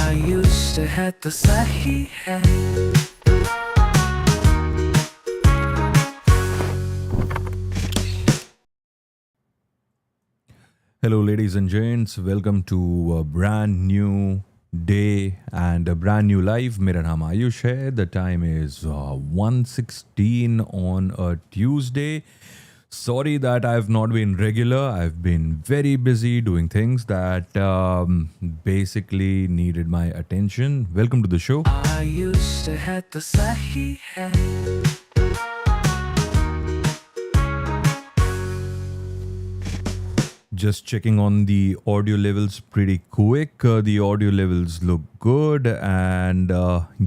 आयुष है तो सही है। Hello, ladies and gents. Welcome to a brand new day and a brand new life. मेरा नाम आयुष है. The time is 1:16 on a Tuesday. Sorry that I've not been regular. I've been very busy doing things that basically needed my attention. Welcome to the show. Ayush है तो सही है। Just checking on the audio levels pretty quick. The audio levels look good. And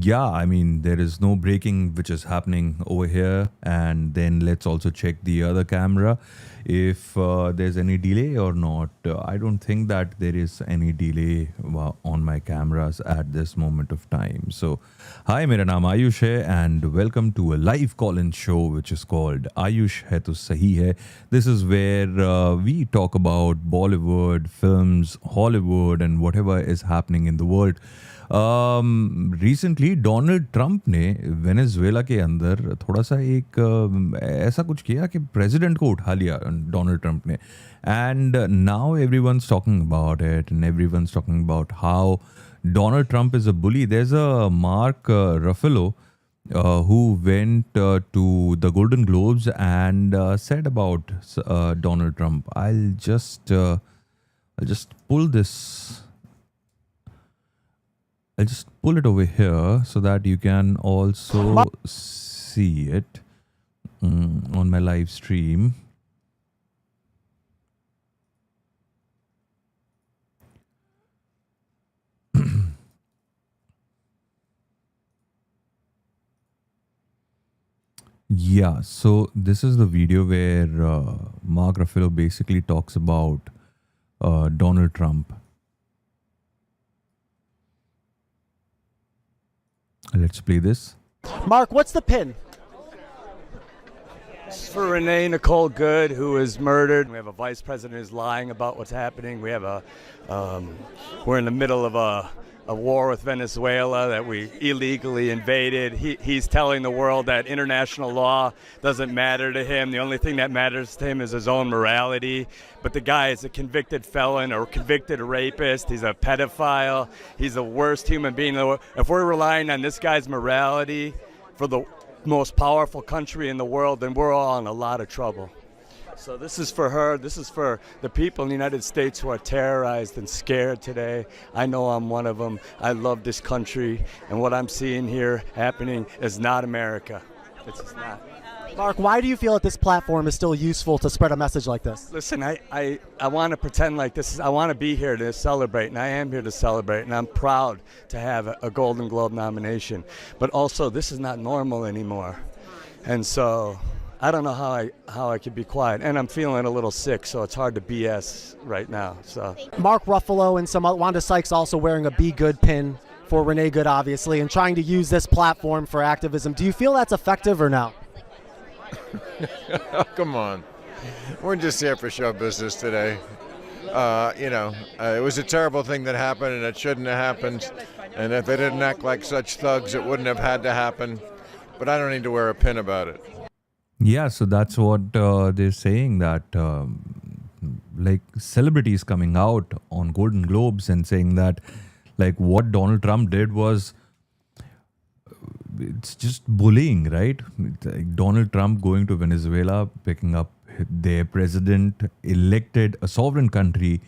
yeah, I mean, there is no breaking which is happening over here. And then let's also check the other camera if there's any delay or not. I don't think that there is any delay on my cameras at this moment of time. So, hi, mera naam Ayush hai and welcome to a live call-in show which is called Ayush Hai To Sahi Hai. This is where we talk about Bollywood, films, Hollywood and whatever is happening in the world. Recently Donald Trump ने Venezuela के अंदर थोड़ा सा एक ऐसा कुछ किया कि प्रेसिडेंट को उठा लिया डोनाल्ड ट्रंप ने and now everyone's talking about it and everyone's talking about how Donald Trump is a bully. There is a Mark Ruffalo who went to the Golden Globes and said about Donald Trump. I'll just pull it over here so that you can also see it on my live stream. Yeah, so this is the video where Mark Ruffalo basically talks about Donald Trump. Let's play this. Mark, what's the pin? This is for Renee Nicole Good, who was murdered. We have a vice president who's lying about what's happening. We have we're in the middle of a war with Venezuela that we illegally invaded. He's telling the world that international law doesn't matter to him. The only thing that matters to him is his own morality. But the guy is a convicted felon or convicted rapist. He's a pedophile. He's the worst human being. If we're relying on this guy's morality for the most powerful country in the world, then we're all in a lot of trouble. So this is for her. This is for the people in the United States who are terrorized and scared today. I know I'm one of them. I love this country. And what I'm seeing here happening is not America. It's just not. Mark, why do you feel that this platform is still useful to spread a message like this? Listen, I want to pretend like this is, I want to be here to celebrate, and I am here to celebrate, and I'm proud to have a Golden Globe nomination. But also, this is not normal anymore. And so I don't know how I could be quiet, and I'm feeling a little sick, so it's hard to BS right now. So Mark Ruffalo and Wanda Sykes also wearing a Be Good pin for Renee Good, obviously, and trying to use this platform for activism. Do you feel that's effective or no? Oh, come on. We're just here for show business today. It was a terrible thing that happened, and it shouldn't have happened. And if they didn't act like such thugs, it wouldn't have had to happen. But I don't need to wear a pin about it. Yeah, so that's what they're saying, that like celebrities coming out on Golden Globes and saying that like what Donald Trump did was it's just bullying, right? It's like Donald Trump going to Venezuela, picking up their president, elected a sovereign country,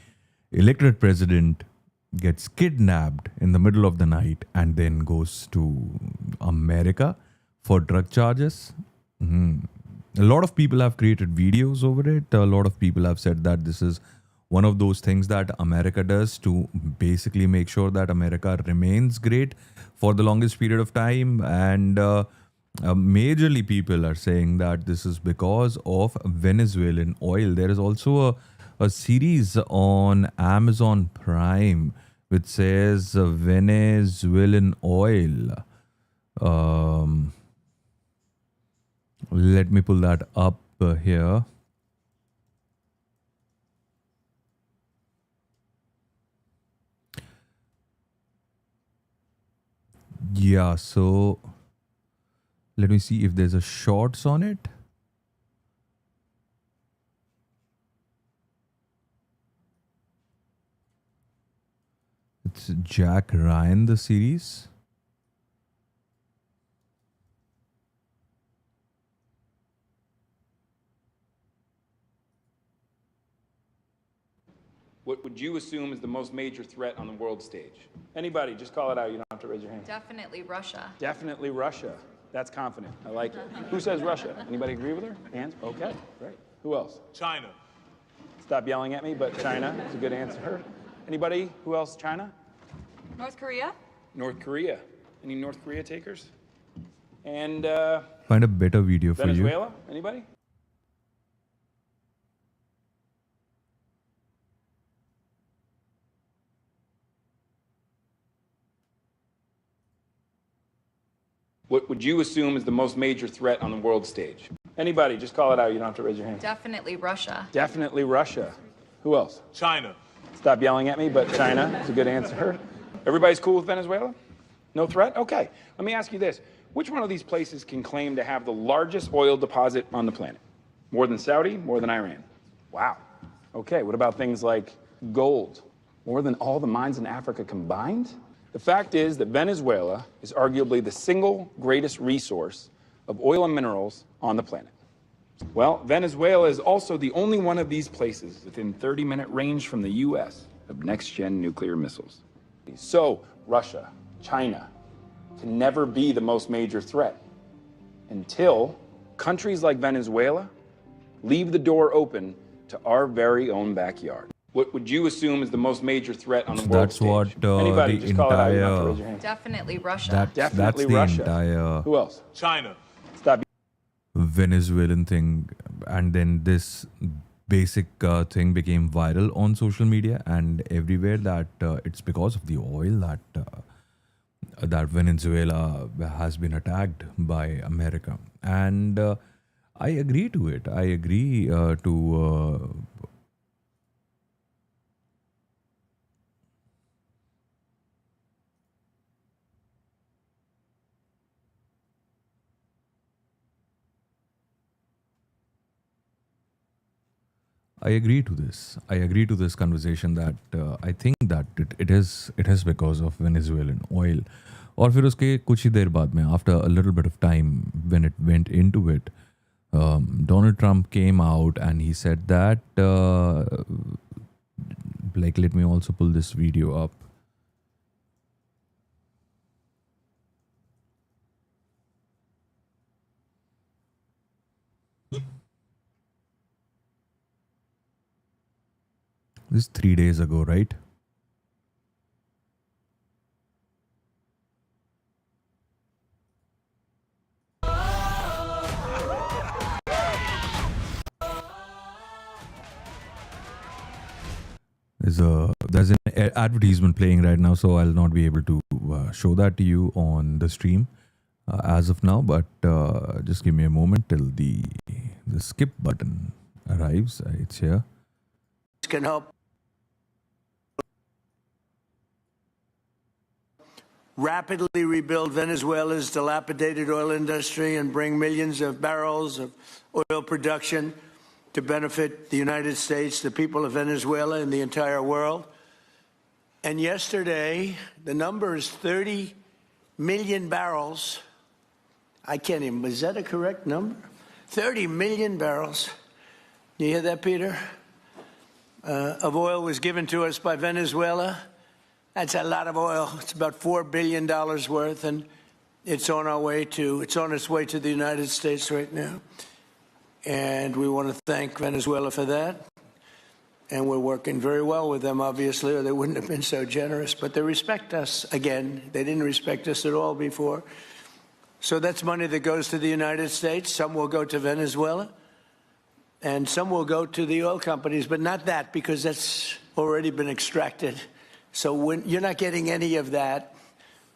elected president, gets kidnapped in the middle of the night and then goes to America for drug charges. A lot of people have created videos over it. A lot of people have said that this is one of those things that America does to basically make sure that America remains great for the longest period of time. And majorly people are saying that this is because of Venezuelan oil. There is also a series on Amazon Prime which says Venezuelan oil. Let me pull that up here. Yeah, so let me see if there's a shorts on it. It's Jack Ryan, the series. What would you assume is the most major threat on the world stage? Anybody, just call it out. You don't have to raise your hand. Definitely Russia. Definitely Russia. That's confident. I like it. Who says Russia? Anybody agree with her? Hands? Okay, great. Who else? China. Stop yelling at me, but China is a good answer. Anybody? Who else? China? North Korea? North Korea. Any North Korea takers? And Find a better video for you. Venezuela? Anybody? What would you assume is the most major threat on the world stage? Anybody, just call it out. You don't have to raise your hand. Definitely Russia. Definitely Russia. Who else? China. Stop yelling at me, but China is a good answer. Everybody's cool with Venezuela? No threat? Okay. Let me ask you this. Which one of these places can claim to have the largest oil deposit on the planet? More than Saudi? More than Iran? Wow. Okay, what about things like gold? More than all the mines in Africa combined? The fact is that Venezuela is arguably the single greatest resource of oil and minerals on the planet. Well, Venezuela is also the only one of these places within 30-minute range from the U.S. of next-gen nuclear missiles. So, Russia, China, can never be the most major threat until countries like Venezuela leave the door open to our very own backyard. What would you assume is the most major threat on the world That's stage? what Anybody, the just call it out. You don't have to entire raise your hand. Definitely Russia. that's Definitely the Russia. entire Who else? China. Stop. Venezuelan thing, and then this basic thing became viral on social media and everywhere that it's because of the oil that Venezuela has been attacked by America, and I agree to it. I agree to. I agree to this. I agree to this conversation that I think that it is because of Venezuelan oil. और फिर उसके कुछ ही देर बाद में, after a little bit of time when it went into it, Donald Trump came out and he said that, like, let me also pull this video up. This is 3 days ago, right? There's an advertisement playing right now, so I'll not be able to show that to you on the stream as of now. But just give me a moment till the skip button arrives. It's here. Can help rapidly rebuild Venezuela's dilapidated oil industry and bring millions of barrels of oil production to benefit the United States, the people of Venezuela, and the entire world. And yesterday, the number is 30 million barrels. I can't even, is that a correct number? 30 million barrels. You hear that, Peter? Of oil was given to us by Venezuela. That's a lot of oil. It's about $4 billion worth, and it's on its way to the United States right now. And we want to thank Venezuela for that. And we're working very well with them, obviously, or they wouldn't have been so generous. But they respect us again. They didn't respect us at all before. So that's money that goes to the United States. Some will go to Venezuela, and some will go to the oil companies, but not that, because that's already been extracted. So when you're not getting any of that,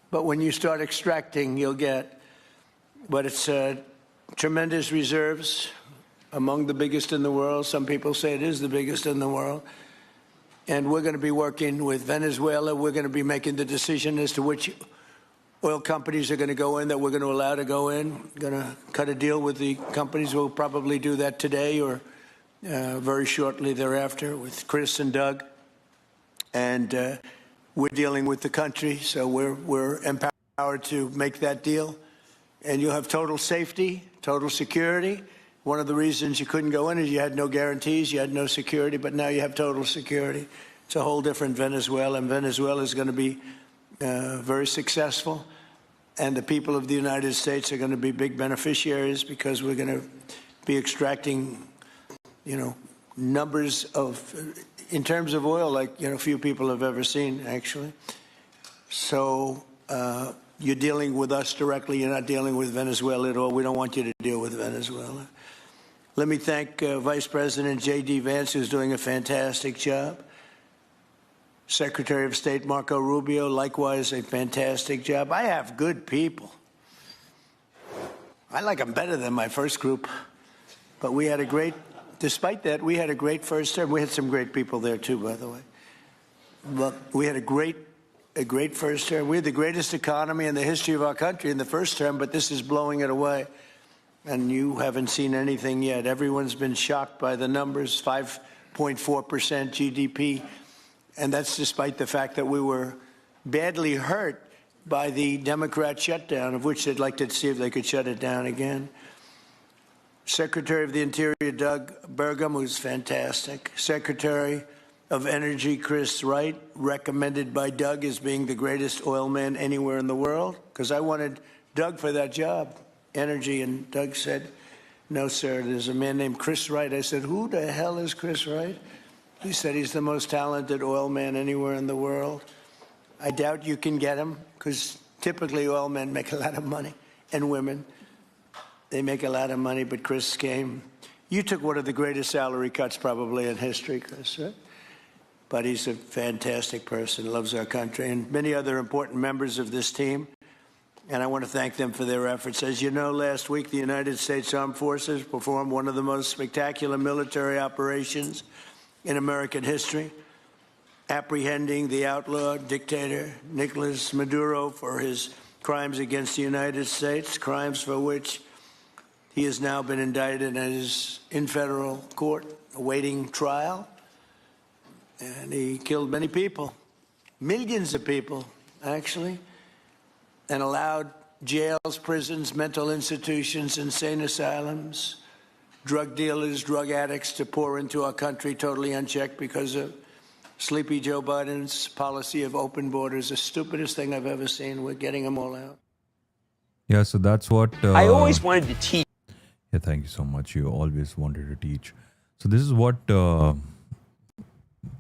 but when you start extracting, you'll get. But it's tremendous reserves, among the biggest in the world. Some people say it is the biggest in the world. And we're going to be working with Venezuela. We're going to be making the decision as to which oil companies are going to go in that we're going to allow to go in. Going to cut a deal with the companies. We'll probably do that today or very shortly thereafter with Chris and Doug. And we're dealing with the country, so we're empowered to make that deal. And you'll have total safety, total security. One of the reasons you couldn't go in is you had no guarantees, you had no security, but now you have total security. It's a whole different Venezuela, and Venezuela is going to be very successful. And the people of the United States are going to be big beneficiaries because we're going to be extracting, numbers of, in terms of oil, like, few people have ever seen, actually. So you're dealing with us directly. You're not dealing with Venezuela at all. We don't want you to deal with Venezuela. Let me thank Vice President J.D. Vance, who's doing a fantastic job. Secretary of State Marco Rubio, likewise, a fantastic job. I have good people. I like them better than my first group. But we had a great, despite that, we had a great first term. We had some great people there, too, by the way. But we had a great first term. We had the greatest economy in the history of our country in the first term, but this is blowing it away. And you haven't seen anything yet. Everyone's been shocked by the numbers, 5.4% GDP. And that's despite the fact that we were badly hurt by the Democrat shutdown, of which they'd like to see if they could shut it down again. Secretary of the Interior, Doug Burgum, who's fantastic. Secretary of Energy, Chris Wright, recommended by Doug as being the greatest oil man anywhere in the world, because I wanted Doug for that job, energy, and Doug said, no, sir, there's a man named Chris Wright. I said, who the hell is Chris Wright? He said he's the most talented oil man anywhere in the world. I doubt you can get him, because typically oil men make a lot of money, and women. They make a lot of money, but Chris came. You took one of the greatest salary cuts probably in history, Chris, right? But he's a fantastic person, loves our country, and many other important members of this team. And I want to thank them for their efforts. As you know, last week, the United States Armed Forces performed one of the most spectacular military operations in American history, apprehending the outlaw dictator Nicolas Maduro for his crimes against the United States, crimes for which he has now been indicted and is in federal court awaiting trial. And he killed many people, millions of people, actually, and allowed jails, prisons, mental institutions, insane asylums, drug dealers, drug addicts to pour into our country totally unchecked because of Sleepy Joe Biden's policy of open borders. The stupidest thing I've ever seen. We're getting them all out. Yeah, so that's what... I always wanted to teach. Yeah, thank you so much. You always wanted to teach. So this is what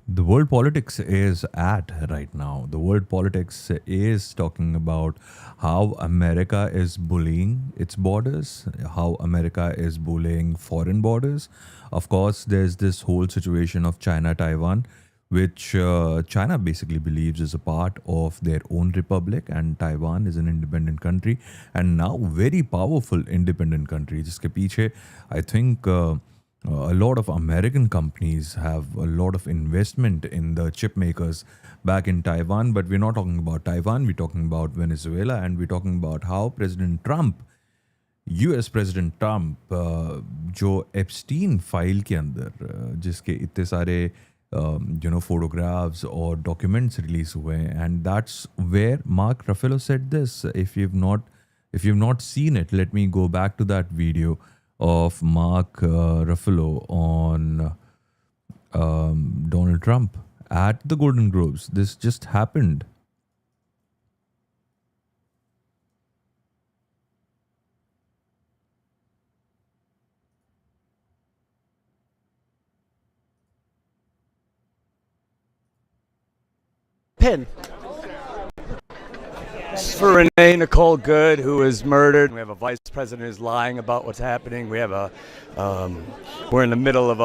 the world politics is at right now. The world politics is talking about how America is bullying its borders, how America is bullying foreign borders. Of course, there's this whole situation of China-Taiwan, which China basically believes is a part of their own republic, and Taiwan is an independent country, and now very powerful independent country. Jiske piche, I think a lot of American companies have a lot of investment in the chip makers back in Taiwan, but we're not talking about Taiwan, we're talking about Venezuela, and we're talking about how President Trump, US President Trump, जो Epstein file के अंदर जिसके इतने सारे photographs or documents release हुए हैं, and that's where Mark Ruffalo said this. If you've not seen it, let me go back to that video of Mark Ruffalo on Donald Trump at the Golden Globes. This just happened. Pin. For Renee Nicole Good, who was murdered. We have a vice president who's lying about what's happening. We have we're in the middle of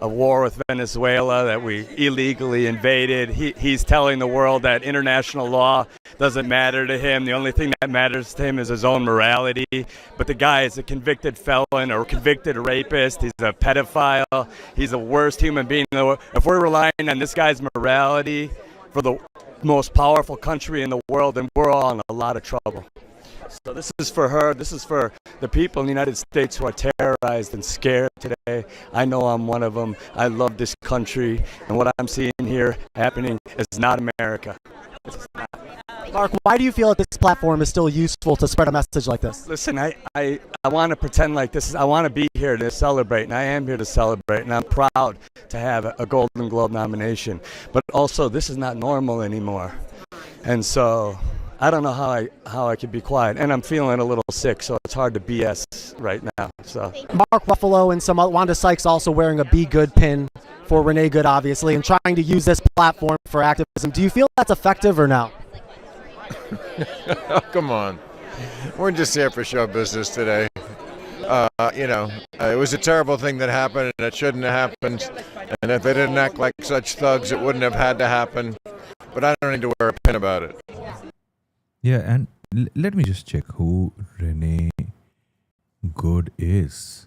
a war with Venezuela that we illegally invaded. He's telling the world that international law doesn't matter to him. The only thing that matters to him is his own morality. But the guy is a convicted felon or convicted rapist. He's a pedophile. He's the worst human being in the world. If we're relying on this guy's morality for the most powerful country in the world, and we're all in a lot of trouble. So this is for her. This is for the people in the United States who are terrorized and scared today. I know I'm one of them. I love this country, and what I'm seeing here happening is not America. It's not. Mark, why do you feel that this platform is still useful to spread a message like this? Listen, I want to pretend like this is, I want to be here to celebrate, and I am here to celebrate, and I'm proud to have a Golden Globe nomination. But also, this is not normal anymore. And so I don't know how I could be quiet, and I'm feeling a little sick, so it's hard to BS right now. So Mark Ruffalo and Wanda Sykes also wearing a Be Good pin for Renee Good, obviously, and trying to use this platform for activism. Do you feel that's effective or no? Oh, come on. We're just here for show business today. It was a terrible thing that happened, and it shouldn't have happened. And if they didn't act like such thugs, it wouldn't have had to happen. But I don't need to wear a pin about it. Yeah, and let me just check who Renee Good is.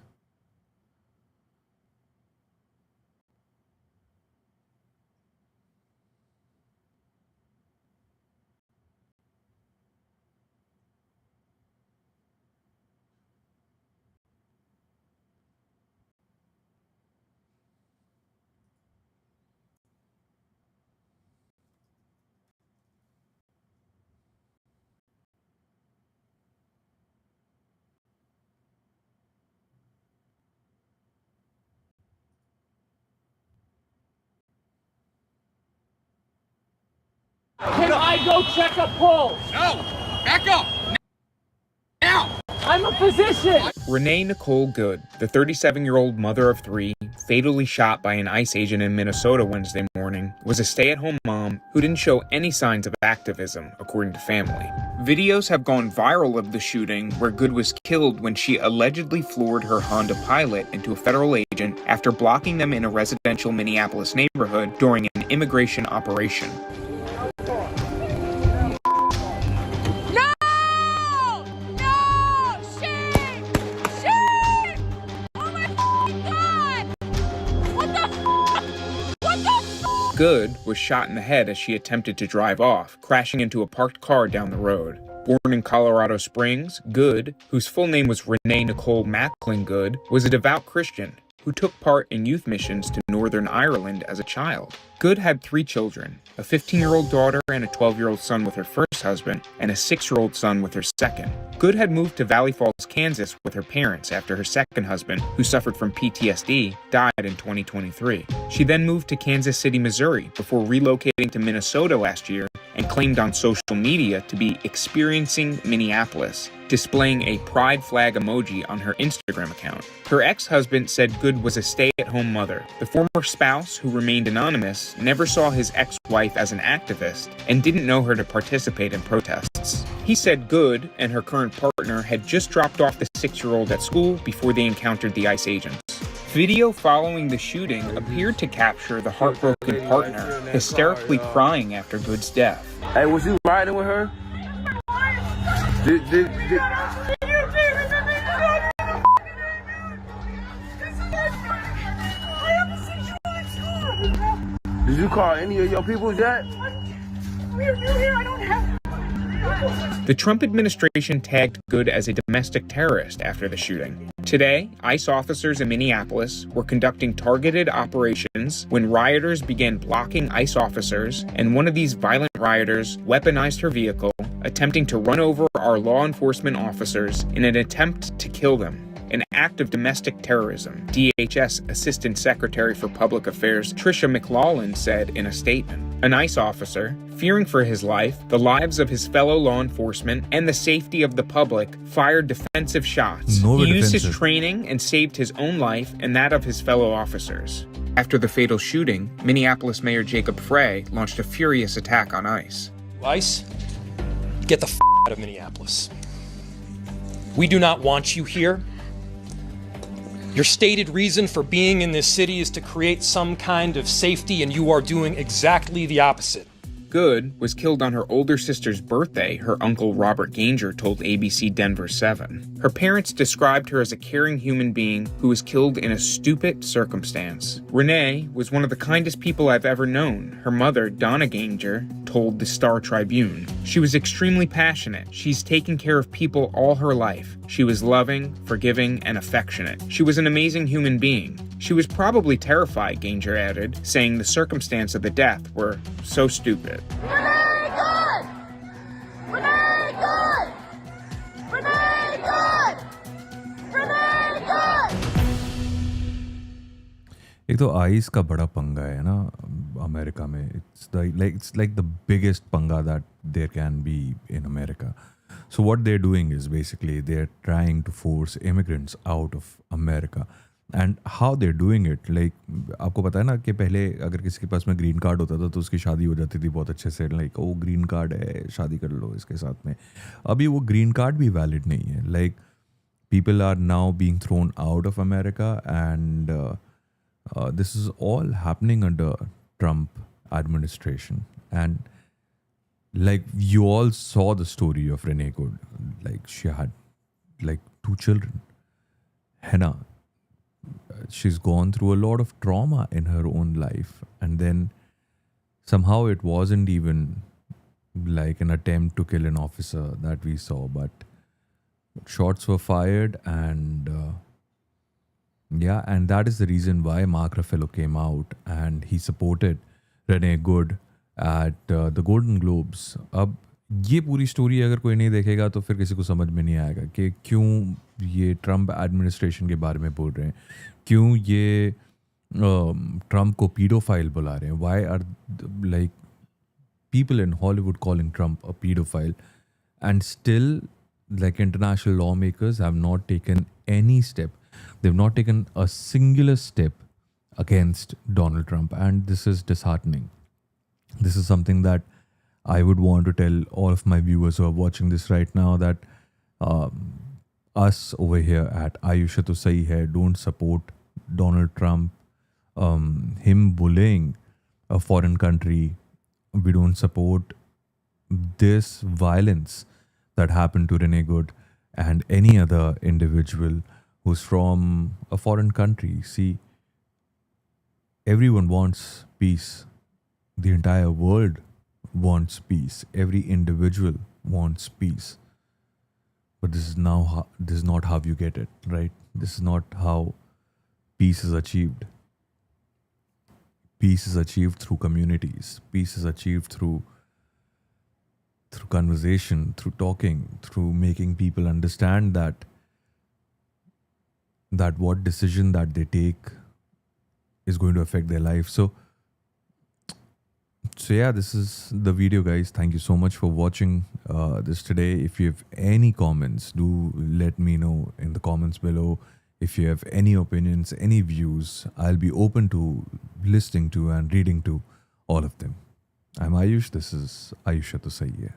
Can I go check a pulse? No! Back up! Now! I'm a physician! Renee Nicole Good, the 37-year-old mother of three, fatally shot by an ICE agent in Minnesota Wednesday morning, was a stay-at-home mom who didn't show any signs of activism, according to family. Videos have gone viral of the shooting where Good was killed when she allegedly floored her Honda Pilot into a federal agent after blocking them in a residential Minneapolis neighborhood during an immigration operation. Good was shot in the head as she attempted to drive off, crashing into a parked car down the road. Born in Colorado Springs, Good, whose full name was Renee Nicole Macklin Good, was a devout Christian who took part in youth missions to Northern Ireland as a child. Good had 3 children, a 15-year-old daughter and a 12-year-old son with her first husband, and a 6-year-old son with her second. Good had moved to Valley Falls, Kansas with her parents after her second husband, who suffered from PTSD, died in 2023. She then moved to Kansas City, Missouri, before relocating to Minnesota last year and claimed on social media to be experiencing Minneapolis, displaying a pride flag emoji on her Instagram account. Her ex-husband said Good was a stay-at-home mother. The former spouse, who remained anonymous, never saw his ex-wife as an activist and didn't know her to participate in protests. He said Good and her current partner had just dropped off the 6-year-old at school before they encountered the ICE agents. Video following the shooting appeared to capture the heartbroken partner hysterically crying after Good's death. Hey, was you riding with her? Did you call any of your people yet? We're new here. I don't have. The Trump administration tagged Good as a domestic terrorist after the shooting. Today, ICE officers in Minneapolis were conducting targeted operations when rioters began blocking ICE officers, and one of these violent rioters weaponized her vehicle, attempting to run over our law enforcement officers in an attempt to kill them. An act of domestic terrorism, DHS Assistant Secretary for Public Affairs Tricia McLaughlin said in a statement. An ICE officer, fearing for his life, the lives of his fellow law enforcement, and the safety of the public, fired defensive shots. He used his training and saved his own life and that of his fellow officers. After the fatal shooting, Minneapolis Mayor Jacob Frey launched a furious attack on ICE. ICE, get the out of Minneapolis. We do not want you here. Your stated reason for being in this city is to create some kind of safety, and you are doing exactly the opposite. Good was killed on her older sister's birthday, her uncle Robert Ganger told ABC Denver 7. Her parents described her as a caring human being who was killed in a stupid circumstance. Renee was one of the kindest people I've ever known, her mother, Donna Ganger, told the Star Tribune. She was extremely passionate. She's taken care of people all her life. She was loving, forgiving, and affectionate. She was an amazing human being. She was probably terrified, Ganger added, saying the circumstance of the death were so stupid. Renee good! Renee good! Renee good! Renee good! एक तो ice का बड़ा पंगा है ना America में. It's like the biggest पंगा that there can be in America. So what they're doing is basically they're trying to force immigrants out of America. And how they're doing it, like आपको पता है ना कि पहले अगर किसी के पास में ग्रीन कार्ड होता था तो उसकी शादी हो जाती थी बहुत अच्छे से, लाइक ओ ग्रीन कार्ड है शादी कर लो इसके साथ में. अभी वो ग्रीन कार्ड भी वैलिड नहीं है. Like people are now being thrown out of America, and this is all happening under Trump administration. And like you all saw the story of Renee Good, like she had like 2 children. Hannah, she's gone through a lot of trauma in her own life, and then somehow it wasn't even like an attempt to kill an officer that we saw, but shots were fired, and and that is the reason why Mark Ruffalo came out and he supported Renee Good at the Golden Globes. अब ये पूरी story अगर कोई नहीं देखेगा तो फिर किसी को समझ में नहीं आएगा कि क्यों ये ट्रम्प एडमिनिस्ट्रेशन के बारे में बोल रहे हैं, क्यों ये ट्रम्प को पीडोफाइल बुला रहे हैं. Why are like people in Hollywood calling Trump a pedophile, and still like international lawmakers have not taken any step. They've not taken a singular step against Donald Trump, and this is disheartening. This is something that I would want to tell all of my viewers who are watching this right now, that us over here at Aayush to Sahi hai don't support Donald Trump, him bullying a foreign country. We don't support this violence that happened to Renee Good and any other individual who's from a foreign country. See, everyone wants peace. The entire world wants peace. Every individual wants peace. But this is not how you get it, right? This is not how peace is achieved. Peace is achieved through communities. Peace is achieved through conversation, through talking, through making people understand that what decision that they take is going to affect their life. So yeah, this is the video, guys. Thank you so much for watching this today. If you have any comments, do let me know in the comments below. If you have any opinions, any views, I'll be open to listening to and reading to all of them. I'm Aayush. This is Aayush to Sahi hai.